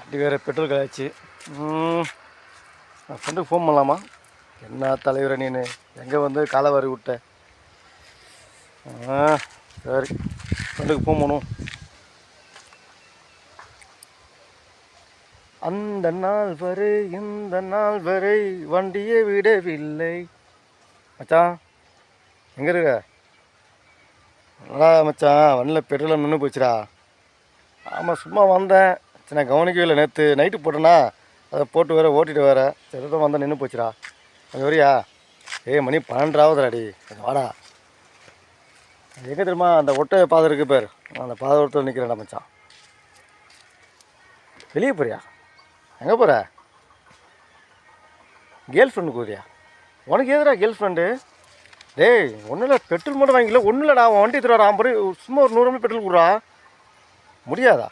வண்டி வேறு பெட்ரோல் கலாச்சு. நான் ஃப்ரெண்டுக்கு ஃபோன் பண்ணலாமா? என்ன தலைவரை நீனு எங்கே வந்து காலை வாரி விட்ட? சரி, ஃப்ரெண்டுக்கு ஃபோன் பண்ணுவோம். அந்த நாள் வரை இந்த நாள் வரை வண்டியை விடவில்லை. மச்சான் எங்கே இருக்க? நல்லா மச்சான், வண்டியில் பெட்ரோல் நின்று போச்சுடா. ஆமாம், சும்மா வந்தேன். சரி, நான் கவனிக்கவே இல்லை. நேற்று நைட்டு போட்டேன்னா அதை போட்டு வேறு ஓட்டிட்டு வேறு. சரி தான் வந்தேன், நின்று போச்சுடா. கொஞ்சம் வரியா? மணி 12 கொஞ்சம் வாடா. எங்கே தெரியுமா அந்த ஒட்டை பாதை இருக்குது பேர், அந்த பாதை ஒருத்தர் நிற்கிறேன்டா மச்சான். வெளியே போறியா? எங்கே போகிற? கேர்ள் ஃப்ரெண்டு கூறியா? உனக்கு எதுடா கேர்ள் ஃப்ரெண்டு? டேய் ஒன்றும் இல்லை, பெட்ரோல் மட்டும் வாங்கிக்கல. ஒன்றும் இல்லைடா, அவன் வண்டி எடுத்துட்டு வரான். சும்மா ஒரு 100 ரூபாய் பெட்ரோல் கொடுறா. முடியாதா?